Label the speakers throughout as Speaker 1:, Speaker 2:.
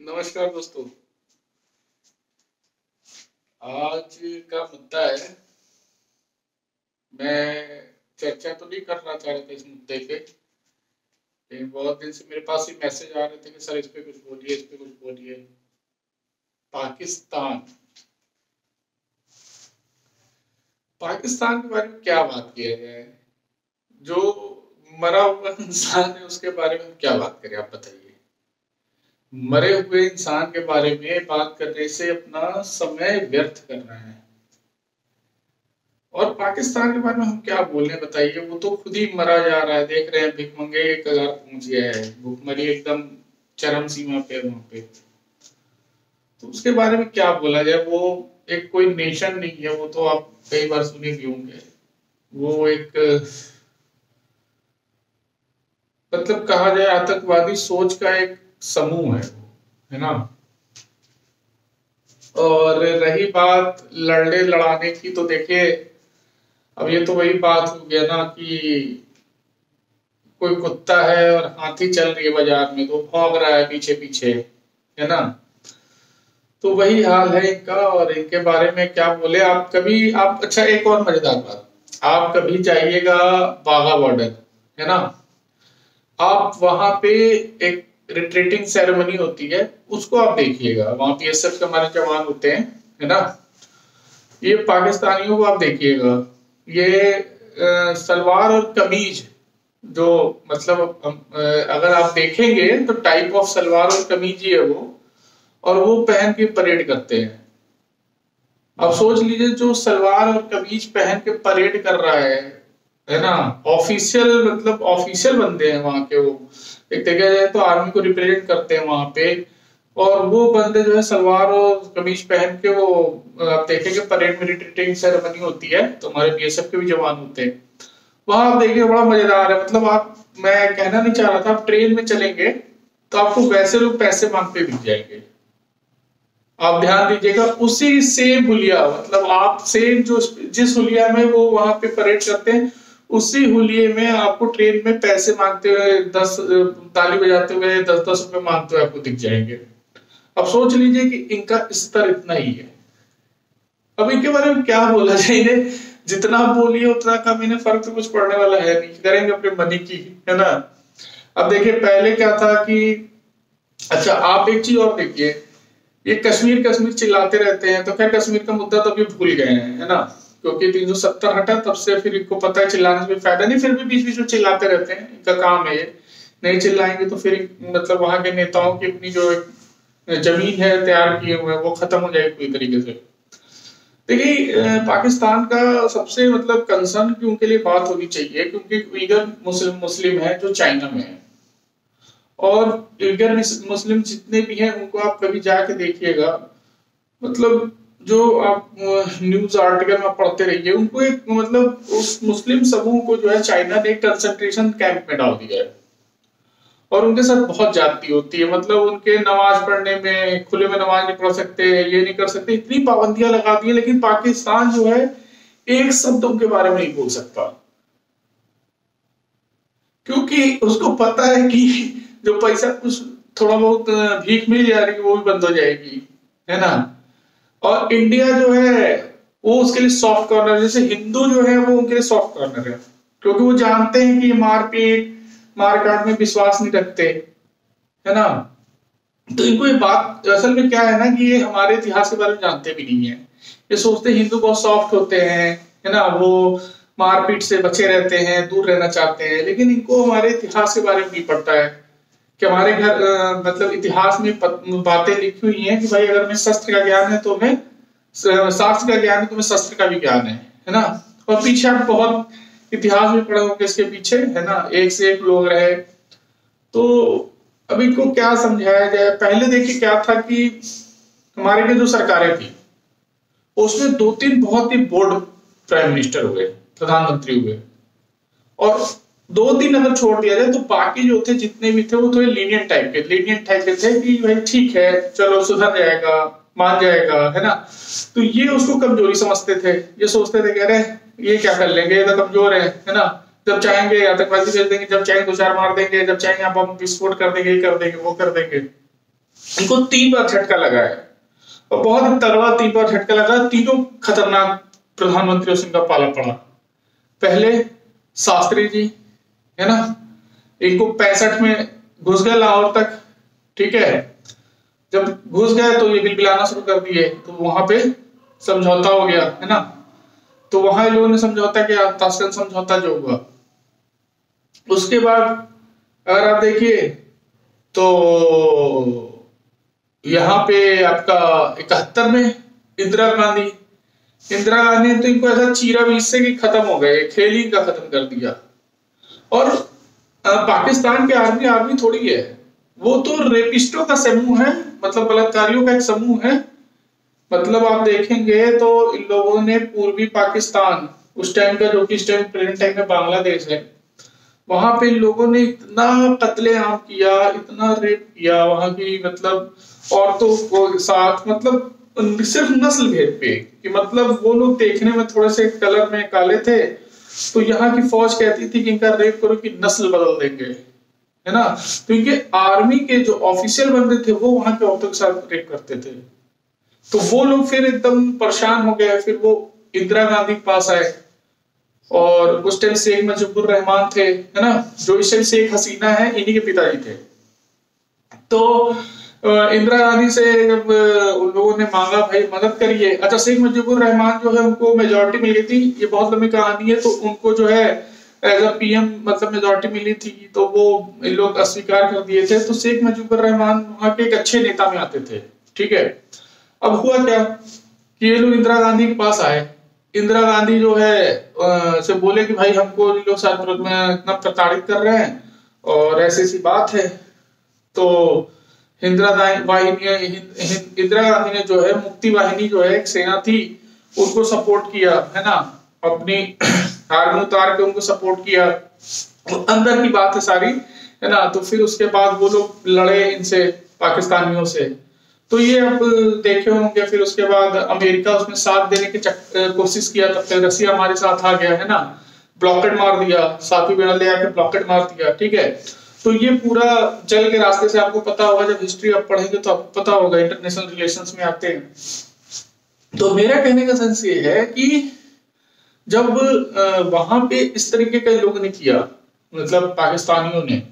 Speaker 1: नमस्कार दोस्तों। आज का मुद्दा है, मैं चर्चा तो नहीं करना चाह रहा था इस मुद्दे पे, लेकिन बहुत दिन से मेरे पास ही मैसेज आ रहे थे कि सर इस पे कुछ बोलिए, इस पे कुछ बोलिए। पाकिस्तान पाकिस्तान के बारे में क्या बात किया जाए? जो मरा हुआ इंसान है उसके बारे में क्या बात करें, आप बताइए। मरे हुए इंसान के बारे में बात करने से अपना समय व्यर्थ करना है। और पाकिस्तान के बारे में हम क्या बोले बताइए, वो तो खुद ही मरा जा रहा है, देख रहे हैं भिखमंगे के कगार पहुंच गया है, भुखमरी एकदम चरम सीमा पे है वहां पे। तो उसके बारे में क्या बोला जाए? वो एक कोई नेशन नहीं है, वो तो आप कई बार सुने भी होंगे। वो एक मतलब कहा जाए आतंकवादी सोच का एक समूह है वो, है ना। और रही बात लड़ने लड़ाने की, तो देखिए अब ये तो वही बात हो गया ना कि कोई कुत्ता है और हाथी चल रही है बाजार में, तो भौंक रहा है पीछे पीछे, है ना। तो वही हाल है इनका। और इनके बारे में क्या बोले, आप कभी आप अच्छा एक और मजेदार बात, आप कभी जाइएगा बाघा बॉर्डर, है ना। आप वहां पे एक रिट्रीटिंग सेरेमनी होती है, उसको आप देखिएगा। वहां बीएसएफ के हमारे जवान होते हैं, है ना। ये पाकिस्तानियों को आप देखिएगा, ये सलवार और कमीज जो मतलब अगर आप देखेंगे तो टाइप ऑफ सलवार और कमीज ही है वो, और वो पहन के परेड करते हैं। अब सोच लीजिए, जो सलवार और कमीज पहन के परेड कर रहा है ना, ऑफिशियल मतलब ऑफिशियल बंदे हैं वहां के। वो एक देखा जाए तो आर्मी को रिप्रेजेंट करते हैं वहां पे। और वो बंदे जो है सलवार और कमीज पहन के वो आप देखेंगे परेड में रिट्रीटिंग सेरेमनी होती है, तो हमारे बीएसएफ के भी जवान होते हैं वहां। आप देखिए बड़ा मजेदार है। मतलब आप, मैं कहना नहीं चाह रहा था, आप ट्रेन में चलेंगे तो आपको वैसे लोग पैसे मांगते दिख जाएंगे। आप ध्यान दीजिएगा, उसी सेम हुलिया, मतलब आप सेम जो जिस हुलिया में वो वहां पे परेड करते हैं, उसी हुलिये में आपको ट्रेन में पैसे मांगते हुए, 10 ताली बजाते हुए 10-10 रुपए मांगते हुए आपको दिख जाएंगे। अब सोच लीजिए कि इनका स्तर इतना ही है। अब इनके बारे में क्या बोला जाए, इन्हें जितना बोलिए उतना कम, इन्हें फर्क तो कुछ पड़ने वाला है नहीं, करेंगे अपने मनी की, है ना। अब देखिए पहले क्या था कि, अच्छा आप एक चीज और देखिए, ये कश्मीर कश्मीर चिल्लाते रहते हैं, तो क्या कश्मीर का मुद्दा तो अभी भूल गए हैं, है ना। क्योंकि 370 हटा तब से फिर इनको पता है चिल्लाने से फायदा नहीं, फिर भी बीच बीच में चिल्लाते रहते हैं, इनका काम है ये। नहीं चिल्लाएंगे तो फिर मतलब वहां के नेताओं की अपनी जो जमीन है तैयार किए हुए वो खत्म हो जाएगी पूरी तरीके से। देखिए पाकिस्तान का सबसे मतलब कंसर्न की उनके लिए बात होनी चाहिए, क्योंकि उइगर मुस्लिम मुस्लिम है जो चाइना में है। और उइगर मुस्लिम जितने भी हैं उनको आप कभी जाके देखिएगा, मतलब जो आप न्यूज आर्टिकल में पढ़ते रहिए, उनको एक मतलब उस मुस्लिम समूह को जो है चाइना ने एक कंसंट्रेशन कैंप में डाल दिया है। और उनके साथ बहुत ज्यादती होती है, मतलब उनके नमाज पढ़ने में, खुले में नमाज नहीं पढ़ सकते, ये नहीं कर सकते, इतनी पाबंदियां लगा दी है। लेकिन पाकिस्तान जो है एक शब्द उनके बारे में नहीं बोल सकता, क्योंकि उसको पता है कि जो पैसा कुछ थोड़ा बहुत भीख मिल जा रही है वो भी बंद हो जाएगी, है ना। और इंडिया जो है वो उसके लिए सॉफ्ट कॉर्नर, जैसे हिंदू जो है वो उनके लिए सॉफ्ट कॉर्नर है, क्योंकि वो जानते हैं कि मारपीट मारकाट में विश्वास नहीं रखते, है ना। तो इनको ये बात असल में क्या है ना, कि ये हमारे इतिहास के बारे में जानते भी नहीं है। ये सोचते हैं हिंदू बहुत सॉफ्ट होते हैं, है ना, वो मारपीट से बचे रहते हैं, दूर रहना चाहते हैं। लेकिन इनको हमारे इतिहास के बारे में नहीं पड़ता है कि हमारे घर मतलब इतिहास में बातें लिखी हुई हैं कि भाई अगर हमें शस्त्र का ज्ञान है तो हमें शास्त्र का ज्ञान है, तो हमें शस्त्र का भी ज्ञान है ना। और पीछे आप बहुत इतिहास में पढ़े होंगे इसके पीछे, है ना, एक से एक लोग रहे। तो अब इनको क्या समझाया जाए? पहले देखिए क्या था कि हमारे के जो सरकारें थी उसमें 2-3 बहुत ही बोल्ड प्राइम मिनिस्टर हुए, प्रधानमंत्री हुए। और 2-3 अगर छोड़ दिया जाए तो बाकी जो थे जितने भी थे वो थोड़े लीनियंट टाइप के थे कि भाई ठीक है चलो सुधर जाएगा, मान जाएगा, है ना। तो ये उसको कमजोरी समझते थे, ये सोचते थे कि अरे ये क्या कर लेंगे, ये तो कमजोर है ना। जब चाहेंगे आतंकवादी भेज देंगे, जब चाहेंगे 2-4 मार देंगे, जब चाहेंगे आप विस्फोट कर देंगे, ये कर देंगे, वो कर देंगे। इनको 3 बार झटका लगा है और बहुत ही तगड़ा 3 बार झटका लगा। तीनों खतरनाक प्रधानमंत्रियों से इनका पाला पड़ा। पहले शास्त्री जी, है ना, इनको 65 में घुस गए लाहौर तक, ठीक है। जब घुस गए तो ये बिल बिलाना शुरू कर दिए, तो वहां पे समझौता हो गया, है ना। तो वहां इन लोगों ने समझौता किया, ताशकंद समझौता जो हुआ। उसके बाद अगर आप देखिए तो यहाँ पे आपका 71 में इंदिरा गांधी ने तो इनको ऐसा चीरा बीच से कि खत्म हो गए, खेल ही का खत्म कर दिया। और पाकिस्तान की आर्मी थोड़ी है, वो तो रेपिस्टों का समूह है, मतलब बलात्कारियों का एक समूह है। मतलब आप देखेंगे तो इन लोगों ने पूर्वी पाकिस्तान, उस टाइम का जो कि इस टाइम प्रेजेंट टाइम में बांग्लादेश है, वहां पे इन लोगों ने इतना कत्लेआम किया, इतना रेप किया वहां की, मतलब औरतों को साथ, मतलब सिर्फ नस्ल भेद पे, कि मतलब वो लोग देखने में थोड़े से कलर में काले थे, तो यहाँ की फौज कहती थी कि इनका रेप करो कि नस्ल बदल देंगे, है ना। तो इनके आर्मी के जो ऑफिशियल बंदे थे वो वहां के औरतों के साथ रेप करते थे। तो वो लोग फिर एकदम परेशान हो गए, फिर वो इंदिरा गांधी के पास आए, और उस टाइम शेख मुजीबुर रहमान थे, है ना, जो इस टाइम शेख हसीना है, इन्हीं के पिताजी थे। तो इंदिरा गांधी से जब उन लोगों ने मांगा भाई मदद करिए, अच्छा शेख मुजीबुर रहमान जो है उनको मेजोरिटी मिल गई थी, ये बहुत लंबी कहानी है, तो उनको जो है एज अ पीएम मतलब मेजोरिटी मिली थी, तो वो इन लोग अस्वीकार कर दिए थे। तो शेख मुजीबुर रहमान वहां के एक अच्छे नेता में आते थे, ठीक है। अब हुआ क्या कि ये लोग इंदिरा गांधी के पास आए, इंदिरा गांधी जो है से बोले कि भाई हमको ये लोग साथ में इतना प्रताड़ित कर रहे हैं और ऐसी ऐसी बात है। तो इंदिरा गांधी ने जो है मुक्ति वाहिनी जो है एक सेना थी, उनको सपोर्ट किया, है ना, अपनी आर्मी उतार के उनको सपोर्ट किया। अंदर की बात है सारी, है ना। तो फिर उसके बाद वो लोग लड़े इनसे, पाकिस्तानियों से। तो ये अब देखे होंगे, फिर उसके बाद अमेरिका उसमें साथ देने की कोशिश किया, तब तक रसिया हमारे साथ आ गया, है ना, ब्लॉकेट मार दिया, साथी बेड़ा ले आके ब्लॉकेट मार दिया, ठीक है। तो ये पूरा जल के रास्ते से आपको पता होगा, जब हिस्ट्री आप पढ़ेंगे तो आपको पता होगा, इंटरनेशनल रिलेशंस में आते हैं। तो मेरा कहने का सेंस ये है कि जब वहां पे इस तरीके के लोगों ने किया, मतलब पाकिस्तानियों ने,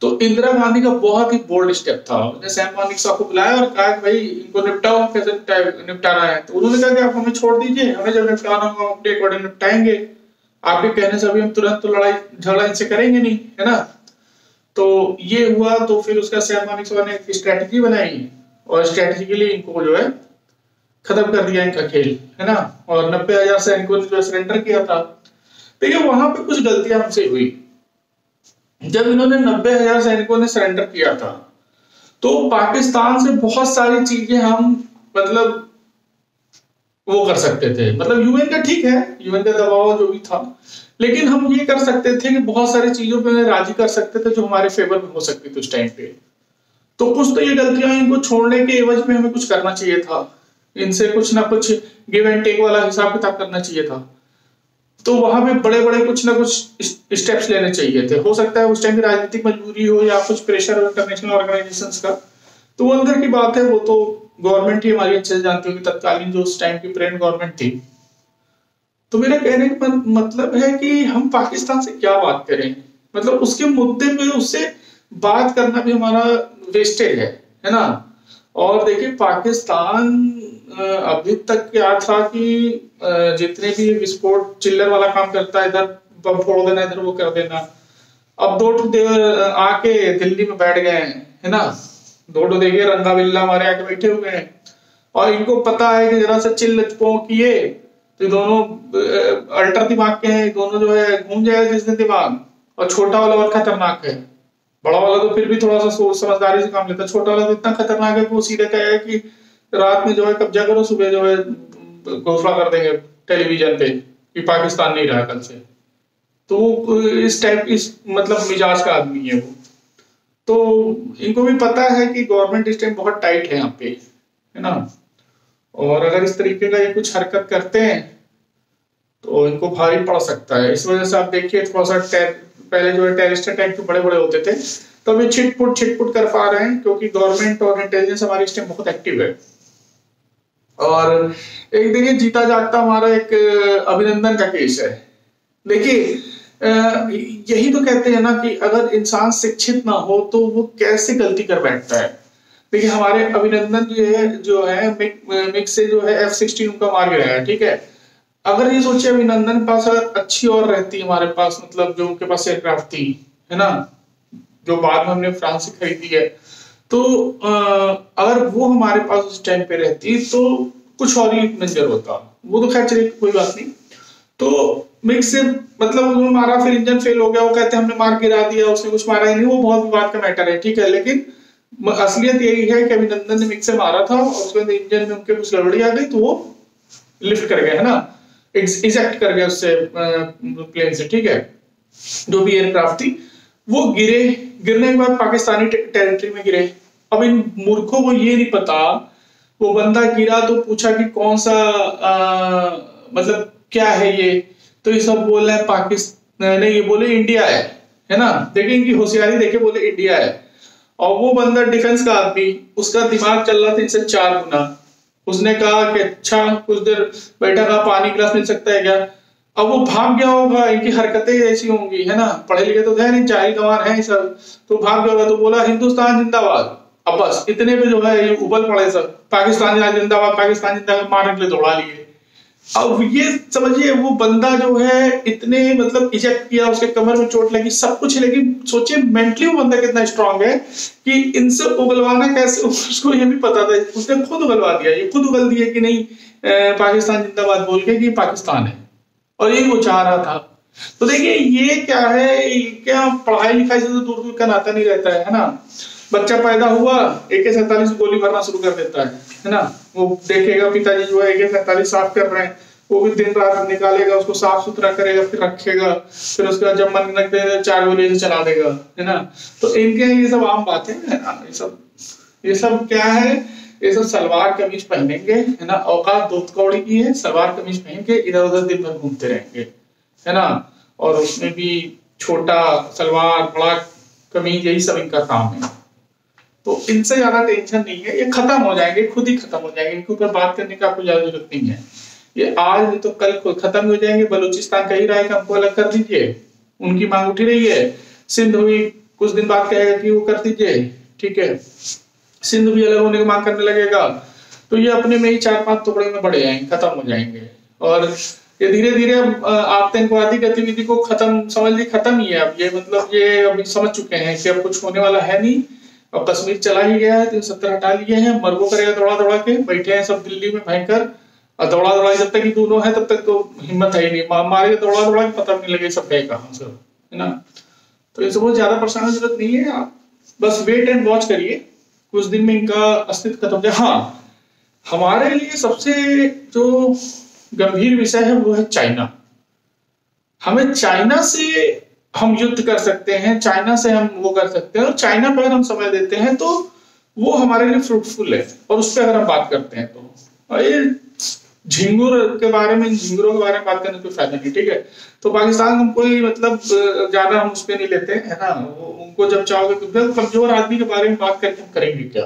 Speaker 1: तो इंदिरा गांधी का बहुत ही बोल्ड स्टेप था। उन्होंने सैम मानेकशॉ साहब को बुलाया और कहा कि भाई इनको निपटाओ, कैसे निपटाना है। तो उन्होंने कहा कि आप हमें छोड़ दीजिए, हमें जब निपटाना होगा हम अपने अकॉर्डिंग निपटाएंगे, आपके कहने से अभी हम तुरंत तो लड़ाई झगड़ा इनसे करेंगे नहीं, है ना। तो ये हुआ, तो फिर उसका सैम मानेकशॉ ने एक स्ट्रेटेजी बनाई और स्ट्रेटेजिकली इनको जो है खत्म कर दिया इनका खेल, है ना। और 90,000 सैनिकों ने जो सरेंडर किया था। देखिए वहां पे कुछ गलतियां हमसे हुई। जब इन्होंने 90,000 सैनिकों ने सरेंडर किया था, तो पाकिस्तान से बहुत सारी चीजें हम मतलब वो कर सकते थे, मतलब यूएन का ठीक है, यूएन का दबाव जो भी था, लेकिन हम ये कर सकते थे कि बहुत सारी चीजों पे राजी कर सकते थे जो हमारे फेवर में हो सकती थी उस टाइम पे। तो कुछ तो ये गलतियां, इनको छोड़ने के एवज में हमें कुछ करना चाहिए था, इनसे कुछ ना कुछ गिव एंड टेक वाला हिसाब किताब करना चाहिए था। तो वहां पे बड़े बड़े कुछ ना कुछ स्टेप्स लेने चाहिए थे। हो सकता है उस टाइम की राजनीतिक मजबूरी हो या कुछ प्रेशर हो इंटरनेशनल ऑर्गेनाइजेशंस का, तो वो अंदर की बात है, वो तो गवर्नमेंट ही हमारी अच्छे से जानती होगी, तत्कालीन जो उस टाइम की प्रेजेंट गवर्नमेंट थी। तो मेरा कहने का मतलब है कि हम पाकिस्तान से क्या बात करें, मतलब उसके मुद्दे पे उससे बात करना भी हमारा वेस्टेज है ना। और देखिए पाकिस्तान अभी तक क्या था कि जितने भी विस्फोट चिल्लर वाला काम करता है, इधर बम फोड़ देना, इधर वो कर देना। अब दो आके दिल्ली में बैठ गए हैं, है ना, दो देखिए रंगा बिल्ला हमारे आके बैठे हुए हैं, और इनको पता है कि जरा से चिल्ल पो किए तो दोनों अल्टर दिमाग के हैं, दोनों जो है घूम जाएगा जिस दिन दिमाग। और छोटा वाला और खतरनाक है, बड़ा वाला तो फिर भी थोड़ा सा सोच समझदारी से काम लेता है, छोटा वाला तो इतना खतरनाक है कि वो सीधे कहेगा कि रात में जो है कब्जा करो, सुबह जो है घोषणा कर देंगे टेलीविजन पे कि पाकिस्तान नहीं रहा कल से। तो इस टाइप इस मतलब मिजाज का आदमी है वो। तो इनको भी पता है कि गवर्नमेंट इस टाइम बहुत टाइट है यहाँ पे, है ना, और अगर इस तरीके का ये कुछ हरकत करते हैं तो इनको भारी पड़ सकता है। इस वजह से आप देखिए थोड़ा सा पहले जो है टेररिस्ट अटैक तो बड़े बड़े होते थे, तो अभी छिटपुट कर पा रहे हैं, क्योंकि गवर्नमेंट और इंटेलिजेंस हमारी इस टाइम बहुत एक्टिव है। और एक देखिए जीता जागता हमारा एक अभिनंदन का केस है। देखिए यही तो कहते हैं ना कि अगर इंसान शिक्षित ना हो तो वो कैसे गलती कर बैठता है। देखिए हमारे अभिनंदन जो है मिक्स से जो है F-16 उनका मार गिराया, ठीक है। अगर ये सोचे अभिनंदन के पास अगर अच्छी और रहती हमारे पास, मतलब जो उनके पास एयरक्राफ्ट थी, है ना, जो बाद में हमने फ्रांस से खरीदी है, तो अगर वो हमारे पास उस टाइम पे रहती तो कुछ और ही मंजर होता। वो तो खैर चलिए कोई बात नहीं। तो मिक्स से मतलब उन्होंने मारा, फिर इंजन फेल हो गया, वो कहते हैं हमने मार गिरा दिया, उसने कुछ मारा ही नहीं, वो बहुत विवाद का मैटर है, ठीक है। लेकिन असलियत यही है कि अभिनंदन ने मिक्स से मारा था और उसके बाद इंजन में उनके कुछ गड़बड़ी आ गई तो वो लिफ्ट कर गए, है ना, इजेक्ट कर गए उससे प्लेन से, ठीक है। जो भी एयरक्राफ्ट थी वो गिरने के बाद पाकिस्तानी टेरिटरी में गिरे। अब इन मूर्खों को ये नहीं पता, वो बंदा गिरा तो पूछा कि कौन सा मतलब क्या है ये, तो ये सब बोल रहे हैं पाकिस्तान नहीं, ये बोले इंडिया है ना। देखिए इनकी होशियारी देखे, बोले इंडिया है। और वो बंदा डिफेंस का आदमी, उसका दिमाग चल रहा था इनसे 4 गुना। उसने कहा कि अच्छा कुछ देर बैठा कहा पानी गिलास मिल सकता है क्या। अब वो भाग गया होगा, इनकी हरकतें ऐसी होंगी, है ना, पढ़े लिखे तो है नहीं, जाहिल गंवार है सब, तो भाग गया होगा, तो बोला हिंदुस्तान जिंदाबाद। अब बस इतने पे जो है ये उबल पड़े सब, पाकिस्तान जिंदाबाद, पाकिस्तान जिंदाबाद मारने के लिए दौड़ा लिए। अब ये समझिए वो बंदा जो है इतने मतलब इजेक्ट किया, उसके कमर में चोट लगी, सब कुछ, लेकिन सोचिए मेंटली वो बंदा कितना स्ट्रांग है कि इनसे उगलवाना कैसे, उसको ये भी पता था, उसने खुद उगलवा दिया, ये खुद उगल दिया कि नहीं पाकिस्तान जिंदाबाद बोल के कि पाकिस्तान है, और ये वो चाह रहा था। तो देखिए ये क्या है, क्या पढ़ाई लिखाई से तो दूर दूर का नाता नहीं रहता है ना। बच्चा पैदा हुआ AK-47 गोली भरना शुरू कर देता है ना। वो देखेगा पिताजी जो है AK-47 साफ कर रहे हैं, वो भी दिन रात निकालेगा, उसको साफ सुथरा करेगा, फिर रखेगा, फिर उसके बाद जब मन लगता है 4 गोली से चला देगा, है ना। तो इनके ये सब आम बातें है ना, ये सब क्या है, ये सब सलवार कमीज पहनेंगे, है ना, औकात दूध कौड़ी की है, सलवार कमीज पहन के इधर उधर दिन भर घूमते रहेंगे, है ना। और उसमें भी छोटा सलवार बड़ा कमीज, यही सब इनका काम है। तो इनसे ज्यादा टेंशन नहीं है, ये खत्म हो जाएंगे, खुद ही खत्म हो जाएंगे, इनके ऊपर बात करने का आपको ज्यादा जरूरत नहीं है। ये आज नहीं तो कल खुद खत्म हो जाएंगे। बलूचिस्तान कह ही रहा है कि हमको अलग कर दीजिए, उनकी मांग उठी रही है। सिंध हुई कुछ दिन बाद कहेगा कि वो कर दीजिए, ठीक है, सिंध भी अलग होने की मांग करने लगेगा। तो ये अपने में ही 4-5 टुकड़े में बढ़ जाएंगे, खत्म हो जाएंगे। और ये धीरे धीरे आतंकवादी गतिविधि को खत्म समझ ली, खत्म ही है अब ये, मतलब ये अभी समझ चुके हैं कि अब कुछ होने वाला है नहीं। अब कश्मीर चला ही गया है, 370 हटा लिए हैं, मरबो करेगा दौड़ा दौड़ा के, बैठे हैं सब दिल्ली में भयंकर, और दौड़ा दौड़ा जब तक ये दोनों है तब तक तो हिम्मत है ही नहीं, मारे दौड़ा दौड़ा के पता नहीं लगे सब गए कहां सब, है ना। तो इनसे बहुत ज्यादा परेशान की जरूरत नहीं है, आप बस वेट एंड वॉच करिए, कुछ दिन में इनका अस्तित्व खत्म हो जाए। हाँ, हमारे लिए सबसे जो गंभीर विषय है वो है चाइना। हमें चाइना से हम युद्ध कर सकते हैं, चाइना से हम वो कर सकते हैं, और चाइना पर अगर हम समय देते हैं तो वो हमारे लिए फ्रूटफुल है। और उस पर अगर हम बात करते हैं तो ये झिंगुर के बारे में, झिंगुरों के बारे में बात करने कोई फायदा नहीं, ठीक है। तो पाकिस्तान हम कोई मतलब ज्यादा हम उस पर नहीं लेते, है ना। उनको जब चाहोगे तो कमजोर आदमी के बारे में बात करके हम करेंगे क्या,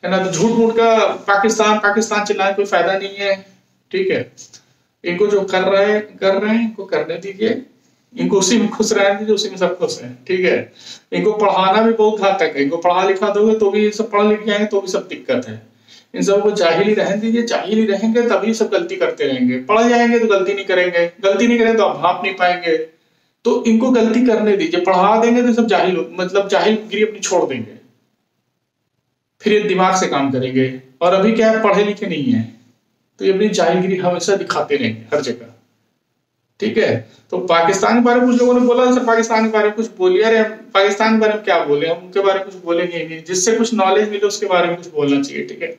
Speaker 1: है ना। तो झूठ मूठ का पाकिस्तान पाकिस्तान चिल्लाने कोई फायदा नहीं है, ठीक है। इनको जो कर रहे हैं इनको करने दीजिए, इनको उसी में खुश रहने दीजिए, उसी में सब खुश हैं, ठीक है। इनको पढ़ाना भी बहुत घातक है, इनको पढ़ा लिखा दोगे तो भी सब पढ़ लिख जाएंगे तो भी सब दिक्कत है। इन सबको जाहिल ही रहने दीजिए, जाहिल ही रहेंगे तभी सब गलती करते रहेंगे। पढ़ जाएंगे तो गलती नहीं करेंगे, गलती नहीं करेंगे तो आप भाप नहीं पाएंगे। तो इनको गलती करने दीजिए, पढ़ा देंगे तो सब जाहिल, मतलब जाहिलगिरी अपनी छोड़ देंगे, फिर ये दिमाग से काम करेंगे। और अभी क्या है, पढ़े लिखे नहीं है तो ये अपनी जाहिलगिरी हमेशा दिखाते रहेंगे हर जगह, ठीक है। तो पाकिस्तान के बारे में कुछ लोगों ने बोला, सर पाकिस्तान के बारे में कुछ बोलिए। अरे पाकिस्तान के बारे में क्या बोले, हम उनके बारे में कुछ बोलेंगे नहीं, जिससे कुछ नॉलेज मिले उसके बारे में कुछ बोलना चाहिए, ठीक है।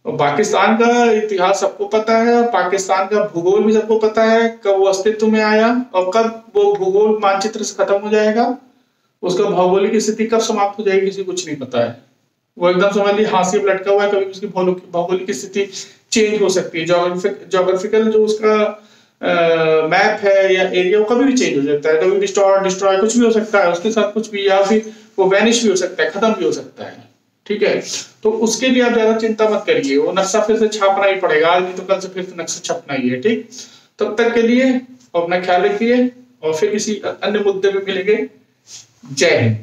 Speaker 1: और पाकिस्तान का इतिहास सबको पता है, पाकिस्तान का भूगोल भी सबको पता है, कब वो अस्तित्व में आया और कब वो भूगोल मानचित्र से खत्म हो जाएगा, उसका भौगोलिक स्थिति कब समाप्त हो जाएगी, किसी कुछ नहीं पता है। वो एकदम समझ लीजिए हाथ में लटका हुआ है, कभी उसकी भौगोलिक स्थिति चेंज हो सकती है, जोग्राफिकल जो उसका मैप है या एरिया, वो कभी भी चेंज हो सकता है, कभी रिस्टोर डिस्ट्रॉय कुछ भी हो सकता है उसके साथ कुछ भी, या फिर वो वैनिश भी हो सकता है, खत्म भी हो सकता है। ठीक है, तो उसके लिए आप ज्यादा चिंता मत करिए, वो नक्शा फिर से छापना ही पड़ेगा, आज नहीं तो कल से फिर से नक्शा छपना ही है। ठीक, तब तक के लिए अपना ख्याल रखिए और फिर किसी अन्य मुद्दे पे मिलेंगे। जय हिंद।